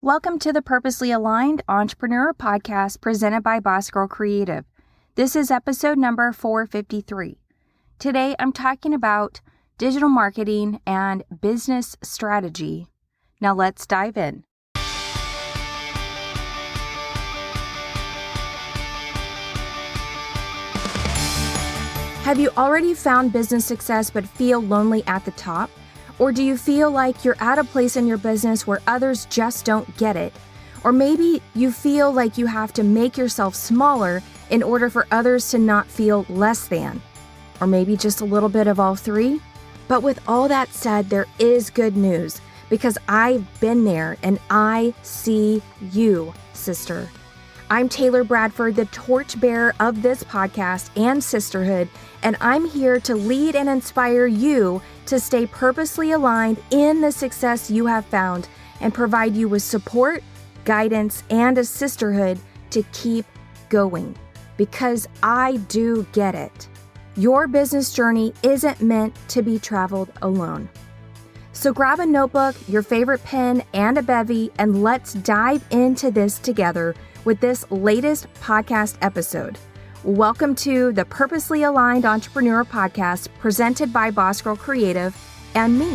Welcome to the Purposely Aligned Entrepreneur Podcast presented by Boss Girl Creative. This is episode number 453. Today I'm talking about digital marketing and business strategy. Now let's dive in. Have you already found business success but feel lonely at the top? Or do you feel like you're at a place in your business where others just don't get it? Or maybe you feel like you have to make yourself smaller in order for others to not feel less than. Or maybe just a little bit of all three? But with all that said, there is good news because I've been there and I see you, sister. I'm Taylor Bradford, the torchbearer of this podcast and sisterhood, and I'm here to lead and inspire you to stay purposely aligned in the success you have found and provide you with support, guidance, and a sisterhood to keep going. Because I do get it. Your business journey isn't meant to be traveled alone. So grab a notebook, your favorite pen, and a bevy, and let's dive into this together with this latest podcast episode. Welcome to the Purposely Aligned Entrepreneur Podcast presented by Boss Girl Creative and me.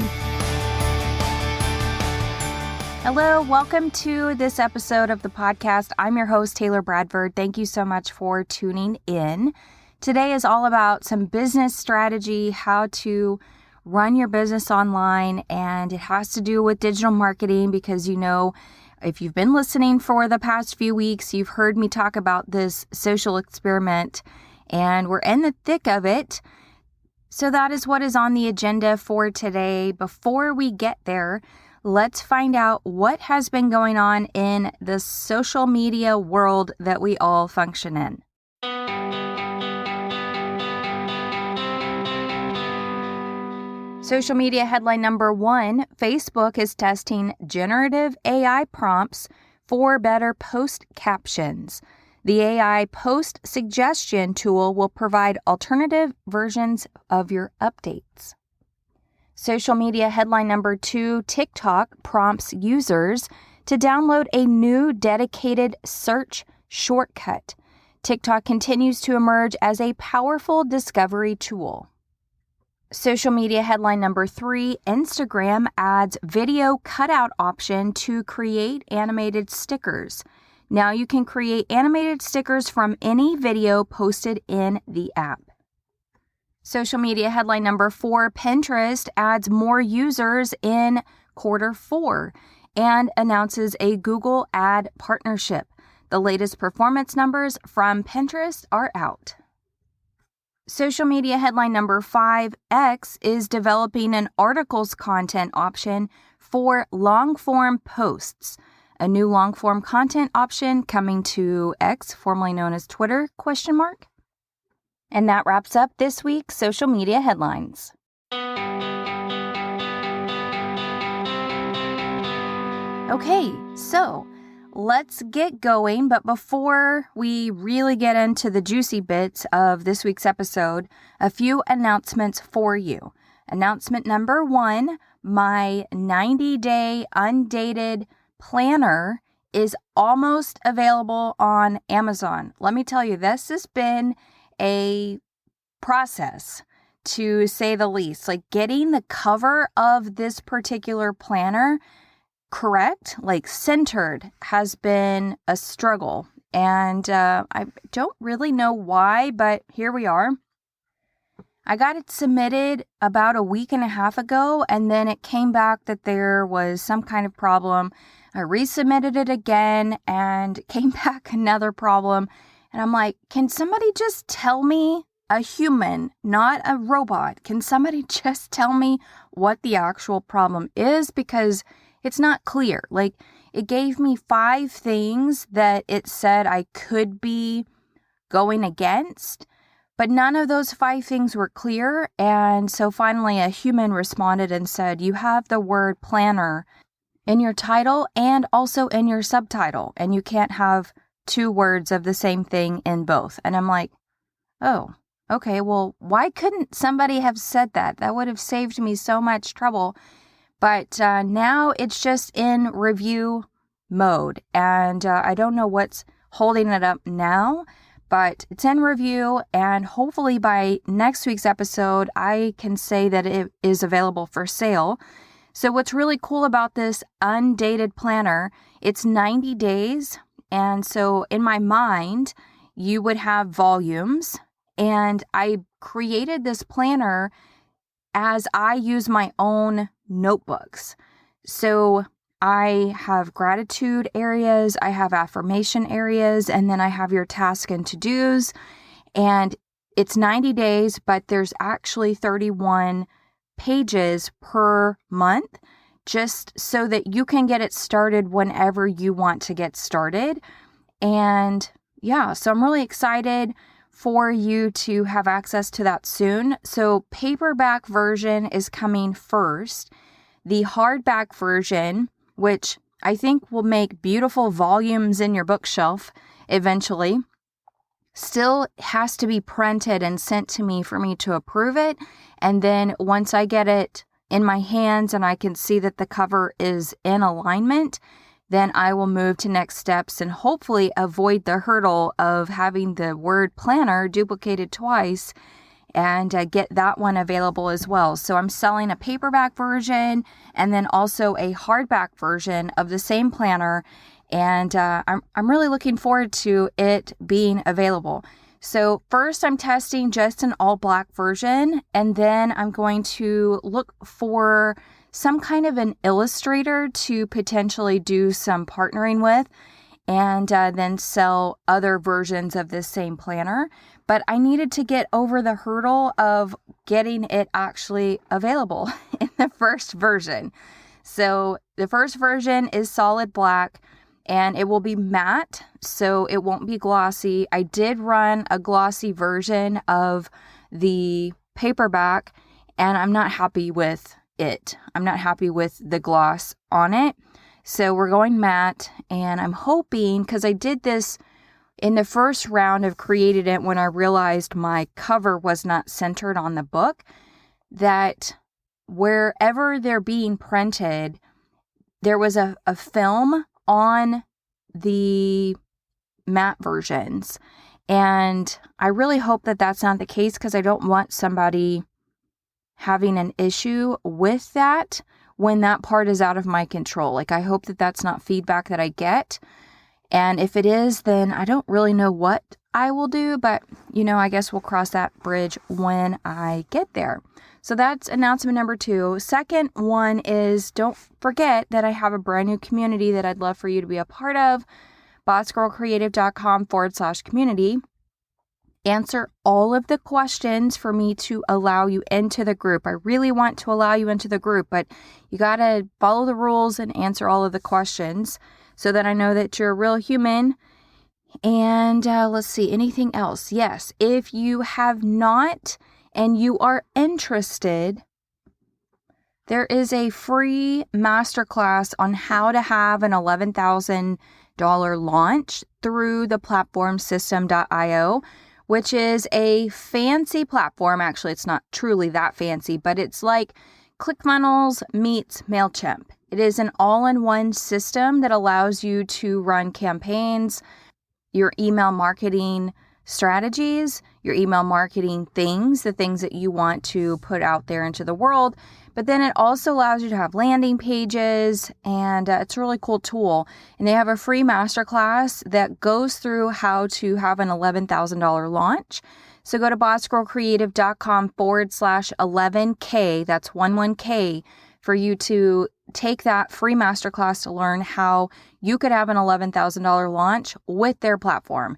Hello, welcome to this episode of the podcast. I'm your host, Taylor Bradford. Thank you so much for tuning in. Today is all about some business strategy, how to run your business online, and it has to do with digital marketing because if you've been listening for the past few weeks, you've heard me talk about this social experiment, and we're in the thick of it. So that is what is on the agenda for today. Before we get there, let's find out what has been going on in the social media world that we all function in. Social media headline number 1, Facebook is testing generative AI prompts for better post captions. The AI post suggestion tool will provide alternative versions of your updates. Social media headline number 2, TikTok prompts users to download a new dedicated search shortcut. TikTok continues to emerge as a powerful discovery tool. Social media headline number 3, Instagram adds video cutout option to create animated stickers. Now you can create animated stickers from any video posted in the app. Social media headline number 4, Pinterest adds more users in Q4 and announces a Google ad partnership. The latest performance numbers from Pinterest are out. Social media headline number 5, X is developing an articles content option for long-form posts. A new long-form content option coming to X, formerly known as Twitter, ? And that wraps up this week's social media headlines. Okay, so let's get going, but before we really get into the juicy bits of this week's episode, a few announcements for you. Announcement number 1, my 90-day undated planner is almost available on Amazon. Let me tell you, this has been a process, to say the least. Like getting the cover of this particular planner correct, like centered, has been a struggle. And I don't really know why, but here we are. I got it submitted about a week and a half ago, and then it came back that there was some kind of problem. I resubmitted it again and came back another problem. And I'm like, can somebody just tell me, a human, not a robot, can somebody just tell me what the actual problem is? Because it's not clear. Like, it gave me 5 things that it said I could be going against, but none of those 5 things were clear. And so finally a human responded and said, you have the word planner in your title and also in your subtitle, and you can't have 2 words of the same thing in both. And I'm like, oh, okay, well, why couldn't somebody have said that? That would have saved me so much trouble. But now it's just in review mode. And I don't know what's holding it up now, but it's in review. And hopefully by next week's episode, I can say that it is available for sale. So what's really cool about this undated planner, it's 90 days. And so in my mind, you would have volumes. And I created this planner as I use my own notebooks. So I have gratitude areas, I have affirmation areas, and then I have your task and to-dos. And it's 90 days, but there's actually 31 pages per month, just so that you can get it started whenever you want to get started. And yeah, so I'm really excited for you to have access to that soon. So paperback version is coming first. The hardback version, which I think will make beautiful volumes in your bookshelf eventually, still has to be printed and sent to me for me to approve it. And then once I get it in my hands and I can see that the cover is in alignment, then I will move to next steps and hopefully avoid the hurdle of having the word planner duplicated twice and get that one available as well. So I'm selling a paperback version and then also a hardback version of the same planner. And I'm really looking forward to it being available. So first I'm testing just an all black version, and then I'm going to look for some kind of an illustrator to potentially do some partnering with, and then sell other versions of this same planner. But I needed to get over the hurdle of getting it actually available in the first version. So the first version is solid black and it will be matte, so it won't be glossy. I did run a glossy version of the paperback and I'm not happy with it. I'm not happy with the gloss on it. So we're going matte, and I'm hoping, because I did this in the first round of created it when I realized my cover was not centered on the book, that wherever they're being printed, there was a film on the matte versions. And I really hope that that's not the case, because I don't want somebody having an issue with that when that part is out of my control. Like, I hope that that's not feedback that I get. And if it is, then I don't really know what I will do, but I guess we'll cross that bridge when I get there. So that's announcement number 2. Second one is, don't forget that I have a brand new community that I'd love for you to be a part of. bossgirlcreative.com/community. Answer all of the questions for me to allow you into the group. I really want to allow you into the group, but you got to follow the rules and answer all of the questions so that I know that you're a real human. And let's see, anything else? Yes, if you have not and you are interested, there is a free masterclass on how to have an $11,000 launch through the platform System.io, which is a fancy platform. Actually, it's not truly that fancy, but it's like ClickFunnels meets MailChimp. It is an all-in-one system that allows you to run campaigns, your email marketing strategies, your email marketing things, the things that you want to put out there into the world. But then it also allows you to have landing pages, and it's a really cool tool. And they have a free masterclass that goes through how to have an $11,000 launch. So go to bossgirlcreative.com/11K, that's 11K, for you to take that free masterclass to learn how you could have an $11,000 launch with their platform.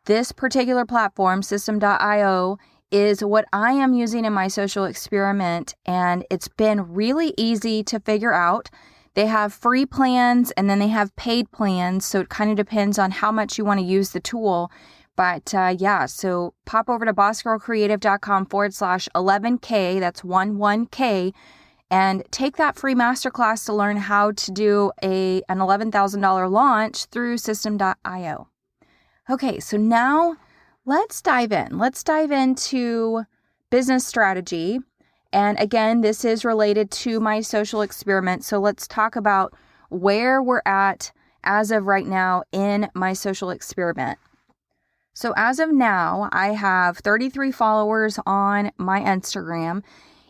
This particular platform, System.io, is what I am using in my social experiment, and it's been really easy to figure out. They have free plans and then they have paid plans, so it kind of depends on how much you want to use the tool. But so pop over to bossgirlcreative.com/11K, that's 11K, and take that free masterclass to learn how to do an $11,000 launch through System.io. Okay, so now let's dive in. Let's dive into business strategy. And again, this is related to my social experiment. So let's talk about where we're at as of right now in my social experiment. So as of now, I have 33 followers on my Instagram,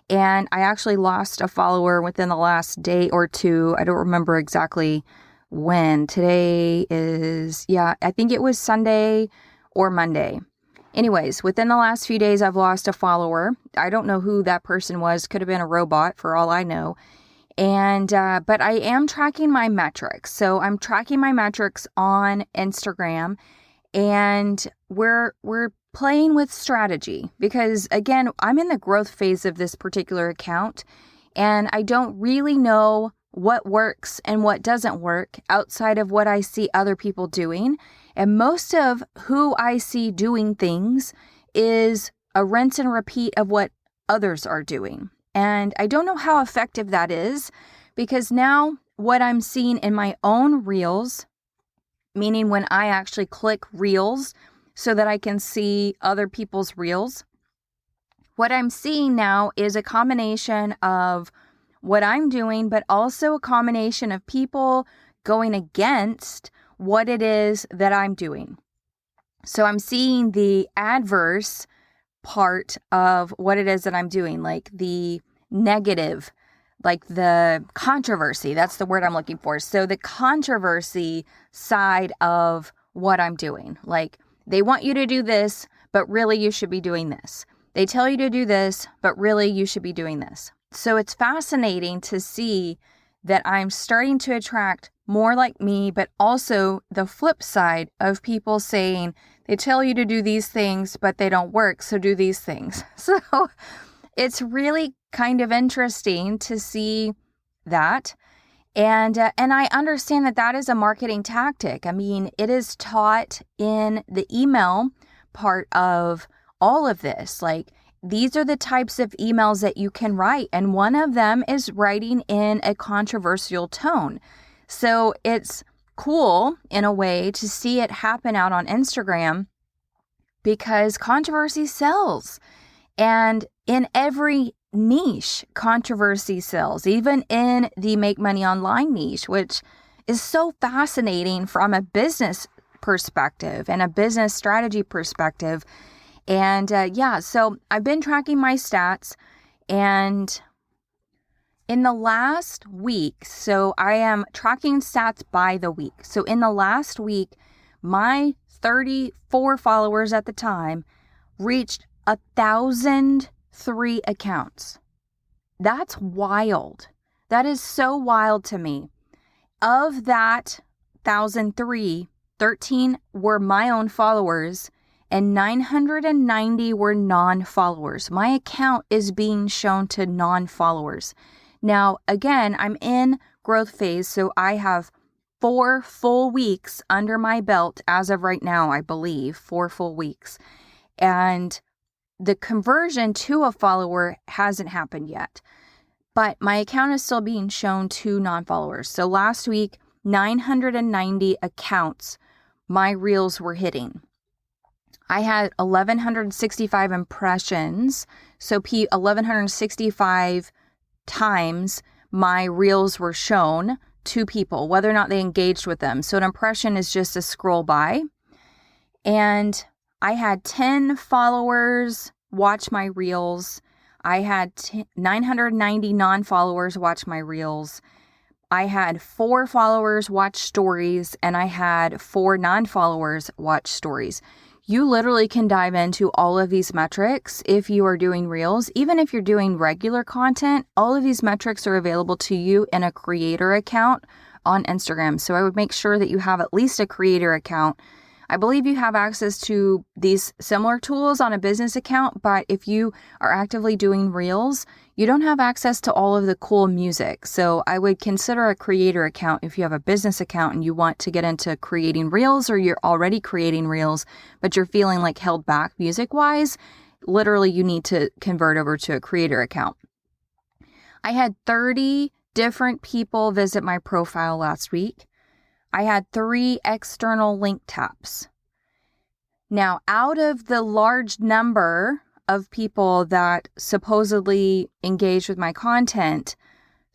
and I actually lost a follower within the last day or two. I don't remember exactly when. Today is, I think it was Sunday or Monday. Anyways, within the last few days, I've lost a follower. I don't know who that person was. Could have been a robot for all I know. And, but I am tracking my metrics. So I'm tracking my metrics on Instagram, and we're playing with strategy because, again, I'm in the growth phase of this particular account, and I don't really know what works and what doesn't work outside of what I see other people doing. And most of who I see doing things is a rinse and repeat of what others are doing. And I don't know how effective that is, because now what I'm seeing in my own reels, meaning when I actually click reels so that I can see other people's reels, what I'm seeing now is a combination of what I'm doing, but also a combination of people going against what it is that I'm doing. So I'm seeing the adverse part of what it is that I'm doing, like the negative, like the controversy. That's the word I'm looking for. So the controversy side of what I'm doing, like they want you to do this, but really you should be doing this. They tell you to do this, but really you should be doing this. So it's fascinating to see that I'm starting to attract more like me, but also the flip side of people saying they tell you to do these things, but they don't work. So do these things. So it's really kind of interesting to see that. And I understand that that is a marketing tactic. I mean, it is taught in the email part of all of this. Like, these are the types of emails that you can write. And one of them is writing in a controversial tone. So it's cool in a way to see it happen out on Instagram, because controversy sells. And in every niche, controversy sells, even in the make money online niche, which is so fascinating from a business perspective and a business strategy perspective. And so I've been tracking my stats, and in the last week, so I am tracking stats by the week. So in the last week, my 34 followers at the time reached 1,003 accounts. That's wild. That is so wild to me. Of that 1,003, 13 were my own followers, and 990 were non-followers. My account is being shown to non-followers. Now, again, I'm in growth phase, so I have 4 full weeks under my belt as of right now, I believe, 4 full weeks. And the conversion to a follower hasn't happened yet, but my account is still being shown to non-followers. So last week, 990 accounts my reels were hitting. I had 1,165 impressions, so 1,165 times my reels were shown to people, whether or not they engaged with them. So an impression is just a scroll by. And I had 10 followers watch my reels. I had 990 non-followers watch my reels. I had 4 followers watch stories, and I had 4 non-followers watch stories. You literally can dive into all of these metrics if you are doing reels. Even if you're doing regular content, all of these metrics are available to you in a creator account on Instagram. So I would make sure that you have at least a creator account. I believe you have access to these similar tools on a business account, but if you are actively doing reels, you don't have access to all of the cool music. So I would consider a creator account if you have a business account and you want to get into creating reels, or you're already creating reels, but you're feeling like held back music-wise. Literally, you need to convert over to a creator account. I had 30 different people visit my profile last week. I had 3 external link taps. Now, out of the large number of people that supposedly engage with my content,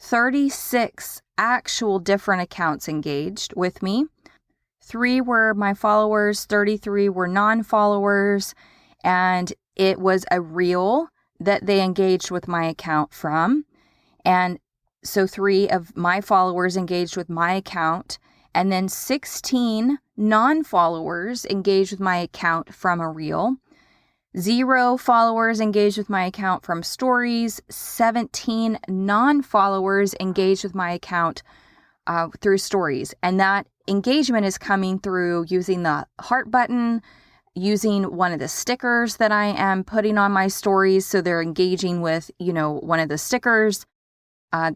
36 actual different accounts engaged with me. 3 were my followers, 33 were non-followers, and it was a reel that they engaged with my account from. And so 3 of my followers engaged with my account, and then 16 non-followers engaged with my account from a reel. 0 followers engaged with my account from stories. 17 non-followers engaged with my account through stories. And that engagement is coming through using the heart button, using one of the stickers that I am putting on my stories. So they're engaging with, one of the stickers,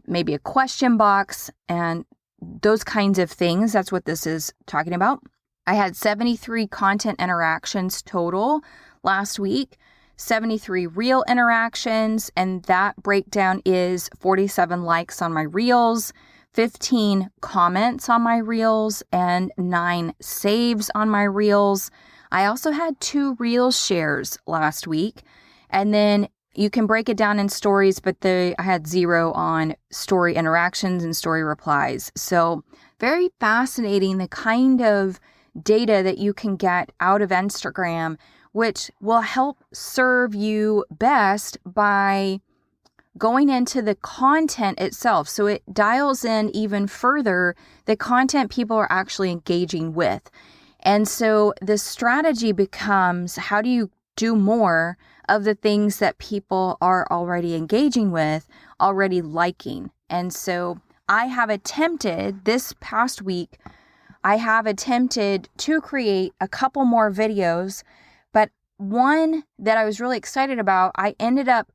maybe a question box, and those kinds of things. That's what this is talking about. I had 73 content interactions total last week, 73 reel interactions, and that breakdown is 47 likes on my reels, 15 comments on my reels, and 9 saves on my reels. I also had 2 reel shares last week, and then you can break it down in stories, but I had 0 on story interactions and story replies. So very fascinating, the kind of data that you can get out of Instagram, which will help serve you best by going into the content itself. So it dials in even further the content people are actually engaging with. And so the strategy becomes, how do you do more of the things that people are already engaging with, already liking? And so I have attempted this past week, to create a couple more videos, but one that I was really excited about, I ended up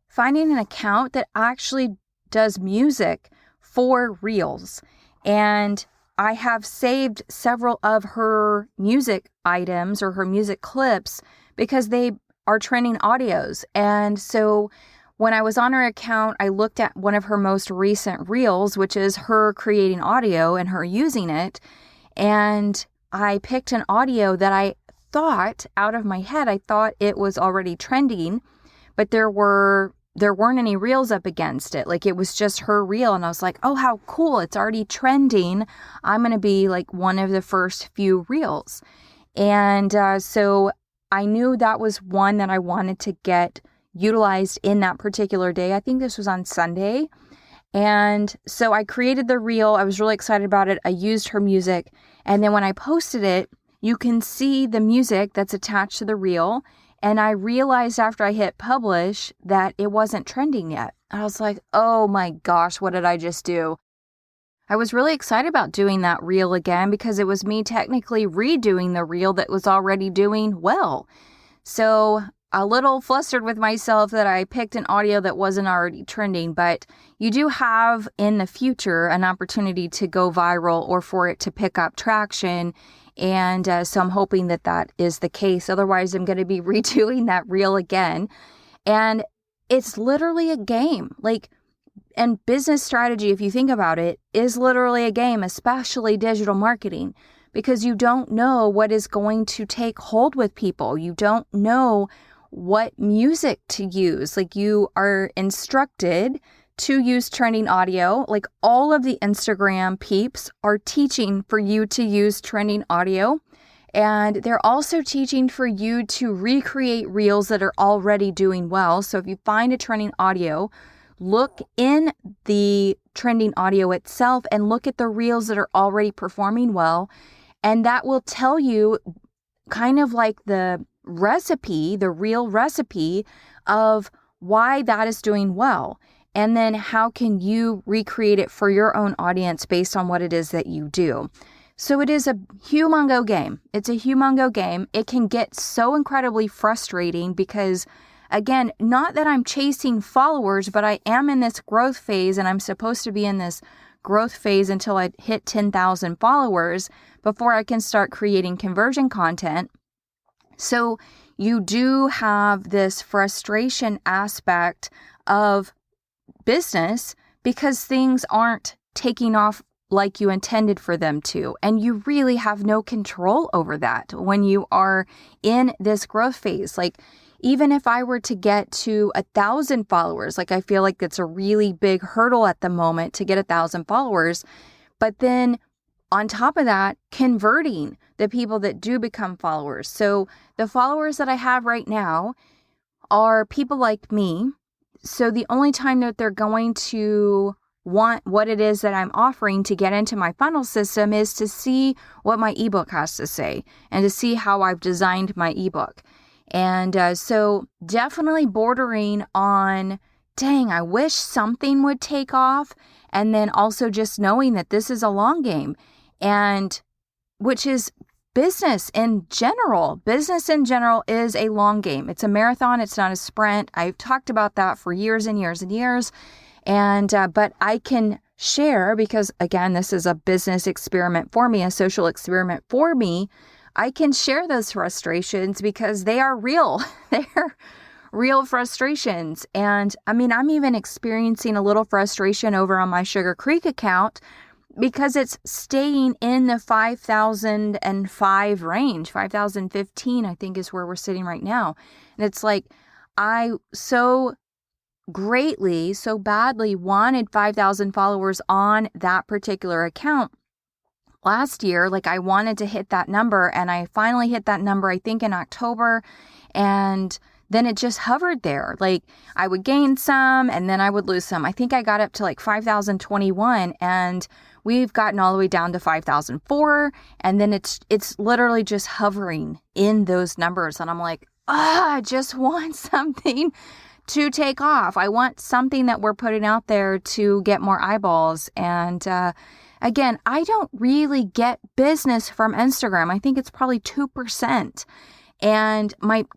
finding an account that actually does music for reels. And I have saved several of her music items or her music clips because they are trending audios. And so when I was on her account, I looked at one of her most recent reels, which is her creating audio and her using it. And I picked an audio that I thought, out of my head, I thought it was already trending, but there weren't any reels up against it. Like, it was just her reel. And I was like, oh, how cool. It's already trending. I'm going to be like one of the first few reels. And so I knew that was one that I wanted to get utilized in that particular day. I think this was on Sunday. And so I created the reel. I was really excited about it. I used her music. And then when I posted it, you can see the music that's attached to the reel. And I realized after I hit publish that it wasn't trending yet. I was like, oh my gosh, what did I just do? I was really excited about doing that reel again because it was me technically redoing the reel that was already doing well. So a little flustered with myself that I picked an audio that wasn't already trending, but you do have in the future an opportunity to go viral or for it to pick up traction. And so I'm hoping that that is the case. Otherwise, I'm going to be redoing that reel again. And it's literally a game. And business strategy, if you think about it, is literally a game, especially digital marketing, because you don't know what is going to take hold with people. You don't know what music to use. You are instructed to use trending audio. All of the Instagram peeps are teaching for you to use trending audio. And they're also teaching for you to recreate reels that are already doing well. So if you find a trending audio, look in the trending audio itself and look at the reels that are already performing well. And that will tell you kind of like the recipe, the real recipe of why that is doing well. And then how can you recreate it for your own audience based on what it is that you do? So it is a humongo game. It's a humongo game. It can get so incredibly frustrating because, again, not that I'm chasing followers, but I am in this growth phase and I'm supposed to be in this growth phase until I hit 10,000 followers before I can start creating conversion content. So you do have this frustration aspect of business because things aren't taking off like you intended for them to. And you really have no control over that when you are in this growth phase. even if I were to get to 1,000 followers, like I feel like it's a really big hurdle at the moment to get 1,000 followers. But then on top of that, converting the people that do become followers. So the followers that I have right now are people like me. So the only time that they're going to want what it is that I'm offering to get into my funnel system is to see what my ebook has to say and to see how I've designed my ebook. And so definitely bordering on, dang, I wish something would take off. And then also just knowing that this is a long game, and which is business in general. Business in general is a long game. It's a marathon. It's not a sprint. I've talked about that for years and years and years. And but I can share, because again, this is a business experiment for me, a social experiment for me. I can share those frustrations because they are real. They're real frustrations. And I mean, I'm even experiencing a little frustration over on my Sugar Creek account because it's staying in the 5,005 range. 5,015, I think, is where we're sitting right now. And it's like, I so badly wanted 5,000 followers on that particular account last year. Like, I wanted to hit that number, and I finally hit that number, I think in October. And then it just hovered there. Like, I would gain some and then I would lose some. I think I got up to like 5,021, and we've gotten all the way down to 5,004. And then it's literally just hovering in those numbers. And I'm like, I just want something to take off. I want something that we're putting out there to get more eyeballs. And again, I don't really get business from Instagram. I think it's probably 2%. And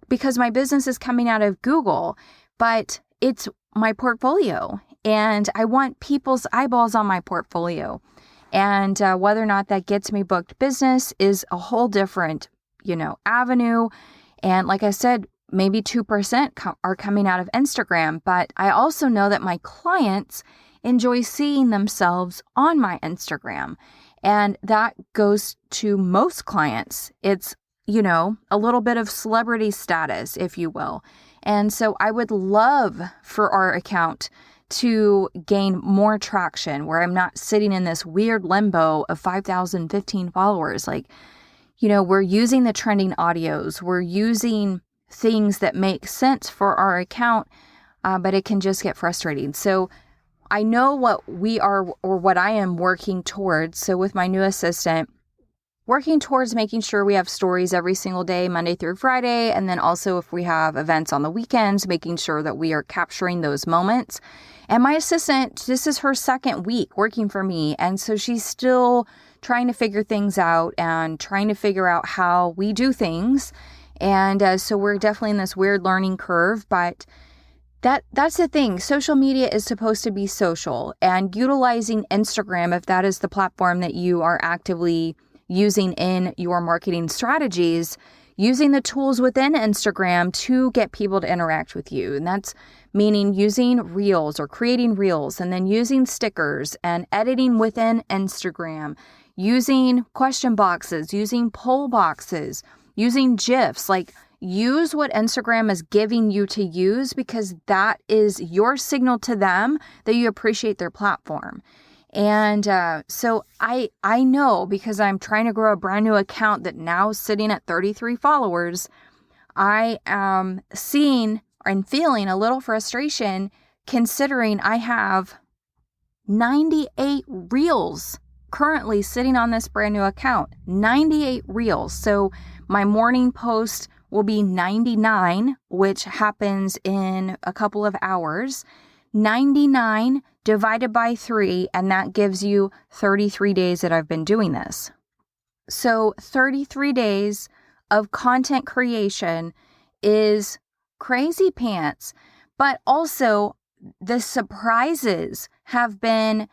because my business is coming out of Google, but it's my portfolio, and I want people's eyeballs on my portfolio. And whether or not that gets me booked business is a whole different, avenue. And like I said, maybe 2% are coming out of Instagram, but I also know that my clients enjoy seeing themselves on my Instagram. And that goes to most clients. It's a little bit of celebrity status, if you will. And so I would love for our account to gain more traction where I'm not sitting in this weird limbo of 5,015 followers. Like, we're using the trending audios. We're using things that make sense for our account, but it can just get frustrating. So I know what we are, or what I am working towards. So with my new assistant, working towards making sure we have stories every single day, Monday through Friday. And then also if we have events on the weekends, making sure that we are capturing those moments. And my assistant, this is her second week working for me. And so she's still trying to figure things out and trying to figure out how we do things. And so we're definitely in this weird learning curve, but that's the thing. Social media is supposed to be social, and utilizing Instagram, if that is the platform that you are actively using in your marketing strategies, using the tools within Instagram to get people to interact with you. And that's meaning using reels or creating reels, and then using stickers and editing within Instagram, using question boxes, using poll boxes, using GIFs. Like, use what Instagram is giving you to use, because that is your signal to them that you appreciate their platform. And so I know, because I'm trying to grow a brand new account that now is sitting at 33 followers, I am seeing and feeling a little frustration considering I have 98 reels currently sitting on this brand new account. 98 reels. So my morning post will be 99, which happens in a couple of hours. 99 divided by 3, and that gives you 33 days that I've been doing this. So 33 days of content creation is crazy pants, but also the surprises have been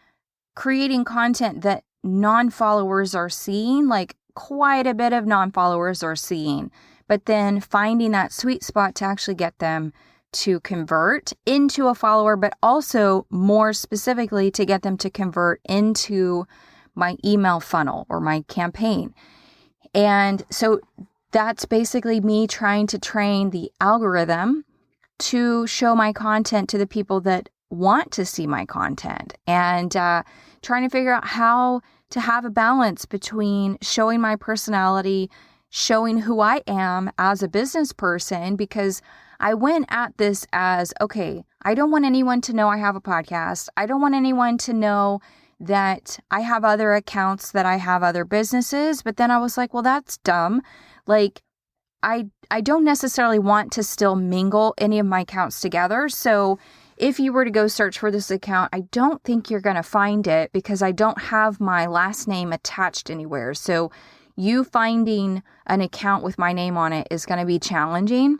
creating content that non-followers are seeing, like quite a bit of non-followers are seeing, but then finding that sweet spot to actually get them to convert into a follower, but also more specifically to get them to convert into my email funnel or my campaign. And so that's basically me trying to train the algorithm to show my content to the people that want to see my content, and trying to figure out how to have a balance between showing my personality, showing who I am as a business person, because I went at this as, okay, I don't want anyone to know I have a podcast. I don't want anyone to know that I have other accounts, that I have other businesses. But then I was like, well, that's dumb. Like, I don't necessarily want to still mingle any of my accounts together. So if you were to go search for this account, I don't think you're going to find it because I don't have my last name attached anywhere. So you finding an account with my name on it is going to be challenging,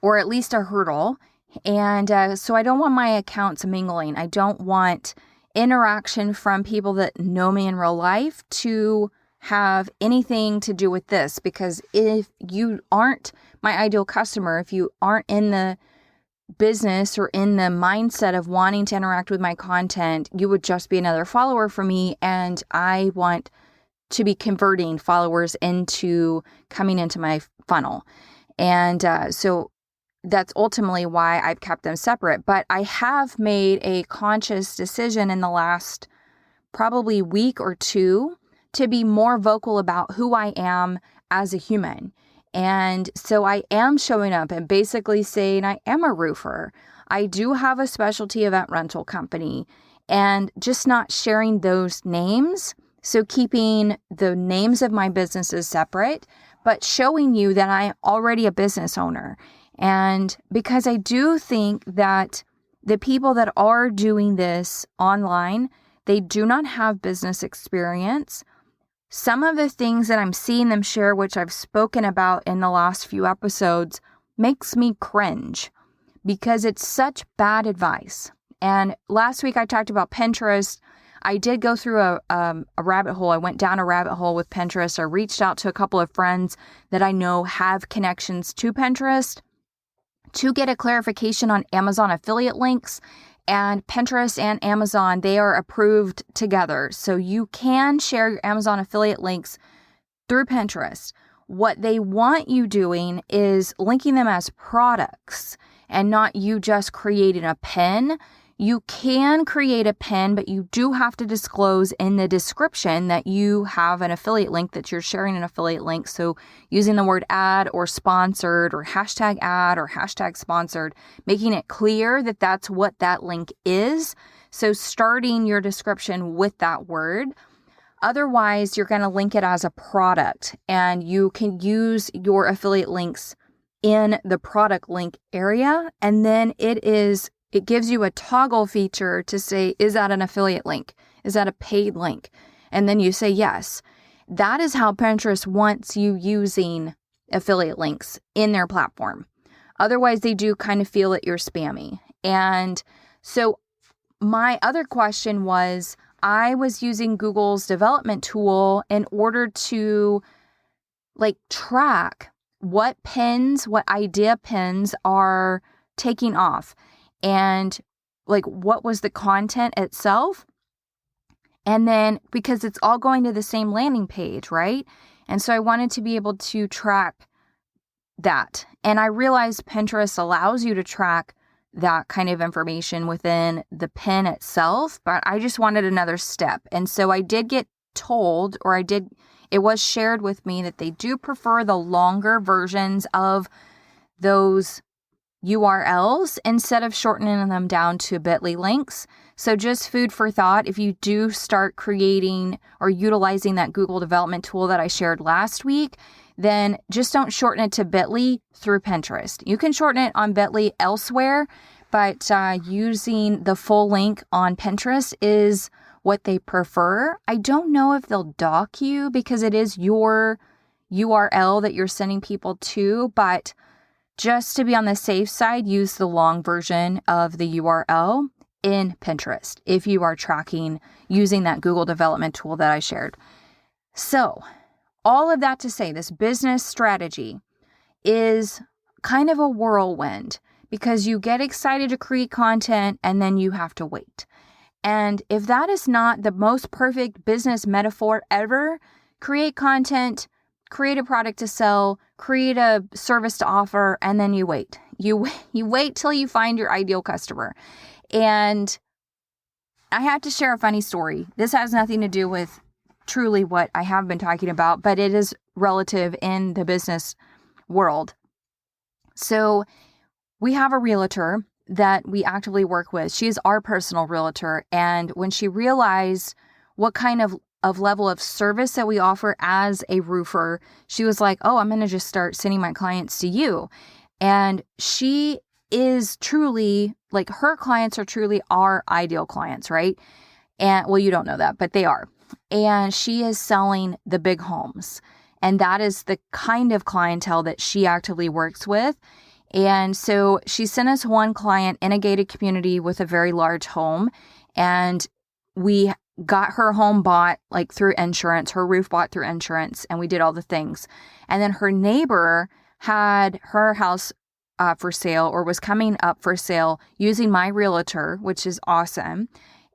or at least a hurdle. And so I don't want my accounts mingling. I don't want interaction from people that know me in real life to have anything to do with this, because if you aren't my ideal customer, if you aren't in the business or in the mindset of wanting to interact with my content, you would just be another follower for me. And I want to be converting followers into coming into my funnel. And so that's ultimately why I've kept them separate. But I have made a conscious decision in the last probably week or two to be more vocal about who I am as a human. And so I am showing up and basically saying I am a roofer. I do have a specialty event rental company, and just not sharing those names. So keeping the names of my businesses separate, but showing you that I'm already a business owner. And because I do think that the people that are doing this online, they do not have business experience. Some of the things that I'm seeing them share, which I've spoken about in the last few episodes, makes me cringe because it's such bad advice. And last week I talked about Pinterest. I did go through a rabbit hole. I went down a rabbit hole with Pinterest. I reached out to a couple of friends that I know have connections to Pinterest to get a clarification on Amazon affiliate links. And Pinterest and Amazon, they are approved together. So you can share your Amazon affiliate links through Pinterest. What they want you doing is linking them as products and not you just creating a pin. You can create a pin, but you do have to disclose in the description that you have an affiliate link, that you're sharing an affiliate link. So using the word ad or sponsored or hashtag ad or hashtag sponsored, making it clear that that's what that link is. So starting your description with that word. Otherwise, you're going to link it as a product, and you can use your affiliate links in the product link area. And then it gives you a toggle feature to say, is that an affiliate link? Is that a paid link? And then you say yes. That is how Pinterest wants you using affiliate links in their platform. Otherwise, they do kind of feel that you're spammy. And so my other question was, I was using Google's development tool in order to track what idea pins are taking off. And what was the content itself? And then because it's all going to the same landing page, right? And so I wanted to be able to track that. And I realized Pinterest allows you to track that kind of information within the pin itself, but I just wanted another step. And so I did get told, it was shared with me that they do prefer the longer versions of those URLs instead of shortening them down to bit.ly links. So just food for thought, if you do start creating or utilizing that Google development tool that I shared last week, then just don't shorten it to bit.ly through Pinterest. You can shorten it on bit.ly elsewhere, but using the full link on Pinterest is what they prefer. I don't know if they'll dock you because it is your URL that you're sending people to, but just to be on the safe side, use the long version of the URL in Pinterest if you are tracking using that Google development tool that I shared. So, all of that to say, this business strategy is kind of a whirlwind because you get excited to create content and then you have to wait. And if that is not the most perfect business metaphor ever, create content, create a product to sell, create a service to offer, and then you wait. You wait till you find your ideal customer. And I have to share a funny story. This has nothing to do with truly what I have been talking about, but it is relative in the business world. So we have a realtor that we actively work with. She is our personal realtor. And when she realized what kind of level of service that we offer as a roofer, she was like, oh, I'm going to just start sending my clients to you. And she is truly, like, her clients are truly our ideal clients, right? And well, you don't know that, but they are. And she is selling the big homes. And that is the kind of clientele that she actively works with. And so she sent us one client in a gated community with a very large home. And we got her home bought like through insurance, her roof bought through insurance, and we did all the things. And then her neighbor had her house for sale, or was coming up for sale, using my realtor, which is awesome.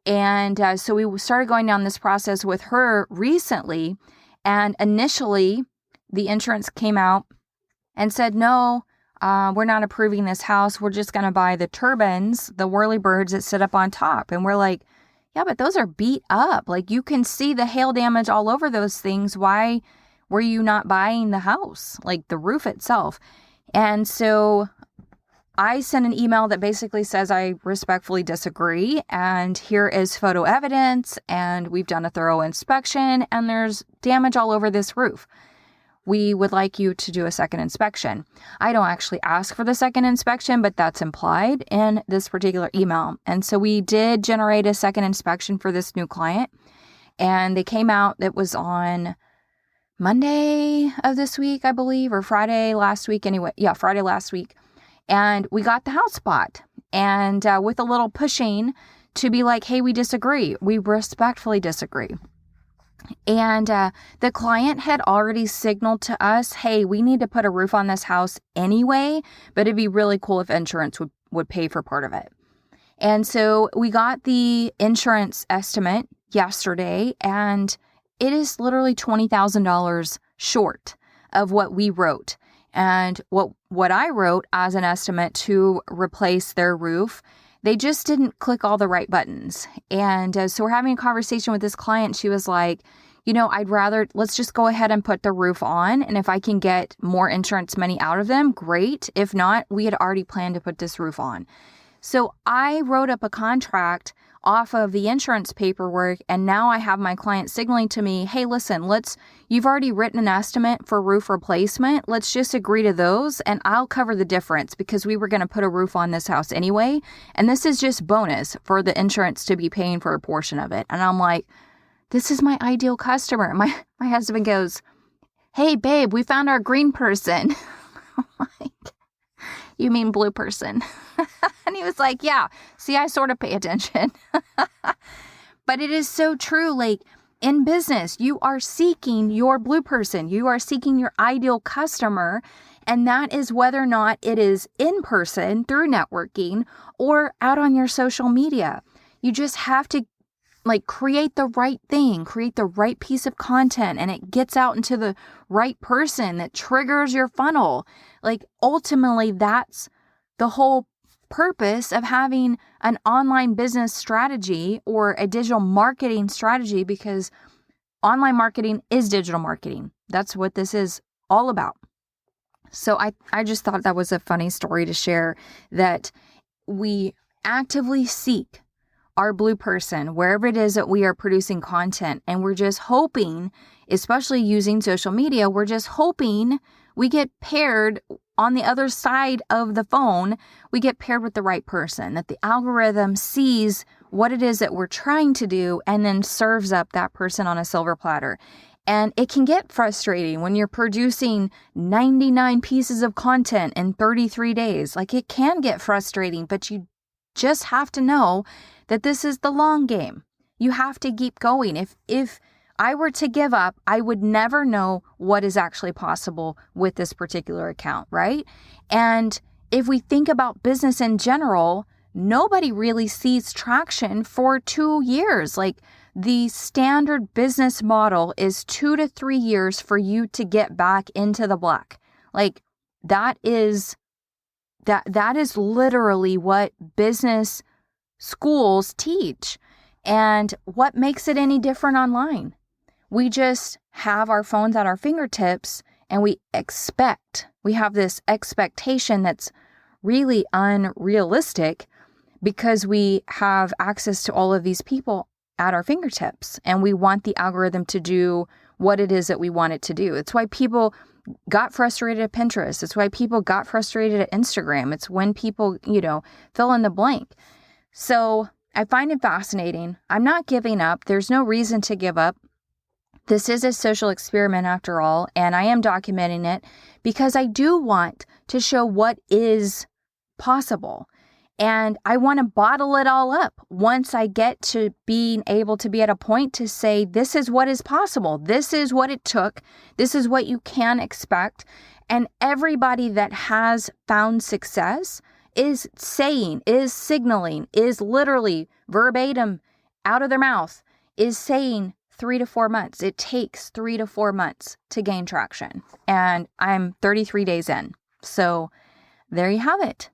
And so we started going down this process with her recently. And initially, the insurance came out and said, no, we're not approving this house. We're just going to buy the turbines, the whirlybirds that sit up on top. And we're like, yeah, but those are beat up. Like, you can see the hail damage all over those things. Why were you not buying the house, like the roof itself? And so I sent an email that basically says I respectfully disagree, and here is photo evidence, and we've done a thorough inspection, and there's damage all over this roof. We would like you to do a second inspection. I don't actually ask for the second inspection, but that's implied in this particular email. And so we did generate a second inspection for this new client, and they came out. It was on Monday of this week, I believe, or Friday last week. Anyway, yeah, Friday last week. And we got the house bought, and with a little pushing to be like, hey, we disagree. We respectfully disagree. And the client had already signaled to us, hey, we need to put a roof on this house anyway, but it'd be really cool if insurance would pay for part of it. And so we got the insurance estimate yesterday, and it is literally $20,000 short of what we wrote. And what I wrote as an estimate to replace their roof, they just didn't click all the right buttons. And so we're having a conversation with this client. She was like, let's just go ahead and put the roof on. And if I can get more insurance money out of them, great. If not, we had already planned to put this roof on. So I wrote up a contract off of the insurance paperwork, and now I have my client signaling to me, hey, listen, you've already written an estimate for roof replacement. Let's just agree to those, and I'll cover the difference, because we were going to put a roof on this house anyway. And this is just bonus for the insurance to be paying for a portion of it. And I'm like, this is my ideal customer. My husband goes, hey, babe, we found our green person. I'm like, you mean blue person? And he was like, yeah, see, I sort of pay attention. But it is so true. Like, in business, you are seeking your blue person. You are seeking your ideal customer. And that is whether or not it is in person through networking or out on your social media. You just have to create the right thing, create the right piece of content, and it gets out into the right person that triggers your funnel. Ultimately, that's the whole purpose of having an online business strategy or a digital marketing strategy, because online marketing is digital marketing. That's what this is all about. So I just thought that was a funny story to share, that we actively seek our blue person wherever it is that we are producing content. And we're just hoping, especially using social media, we're just hoping we get paired on the other side of the phone. We get paired with the right person, that the algorithm sees what it is that we're trying to do and then serves up that person on a silver platter. And it can get frustrating when you're producing 99 pieces of content in 33 days. It can get frustrating, but you just have to know that this is the long game. You have to keep going. If I were to give up, I would never know what is actually possible with this particular account, right? And if we think about business in general, nobody really sees traction for 2 years. the standard business model is 2 to 3 years for you to get back into the black. Like that is literally what business schools teach. And what makes it any different online? We just have our phones at our fingertips and we have this expectation that's really unrealistic because we have access to all of these people at our fingertips and we want the algorithm to do what it is that we want it to do. It's why people got frustrated at Pinterest. It's why people got frustrated at Instagram. It's when people, fill in the blank. So I find it fascinating. I'm not giving up. There's no reason to give up. This is a social experiment after all, and I am documenting it because I do want to show what is possible. And I want to bottle it all up once I get to being able to be at a point to say, this is what is possible. This is what it took. This is what you can expect. And everybody that has found success is signaling, is literally verbatim out of their mouth, is saying 3 to 4 months. It takes 3 to 4 months to gain traction. And I'm 33 days in. So there you have it.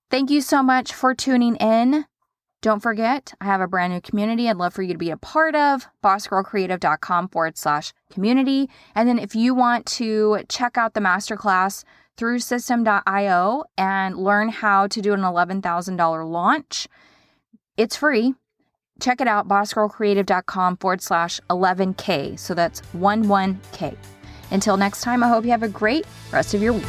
Thank you so much for tuning in. Don't forget, I have a brand new community I'd love for you to be a part of, bossgirlcreative.com/community. And then if you want to check out the masterclass through system.io and learn how to do an $11,000 launch, it's free. Check it out, bossgirlcreative.com/11K. So that's 11K. Until next time, I hope you have a great rest of your week.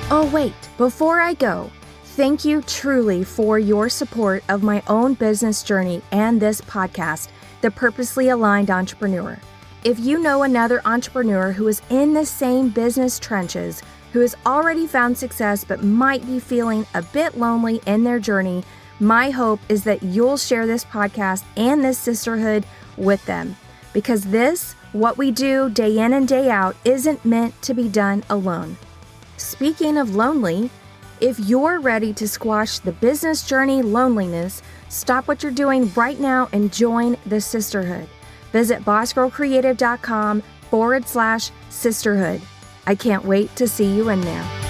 Oh, wait, before I go, thank you truly for your support of my own business journey and this podcast, The Purposely Aligned Entrepreneur. If you know another entrepreneur who is in the same business trenches, who has already found success but might be feeling a bit lonely in their journey, my hope is that you'll share this podcast and this sisterhood with them. Because this, what we do day in and day out, isn't meant to be done alone. Speaking of lonely, if you're ready to squash the business journey loneliness, stop what you're doing right now and join the sisterhood. Visit bossgirlcreative.com/sisterhood. I can't wait to see you in there.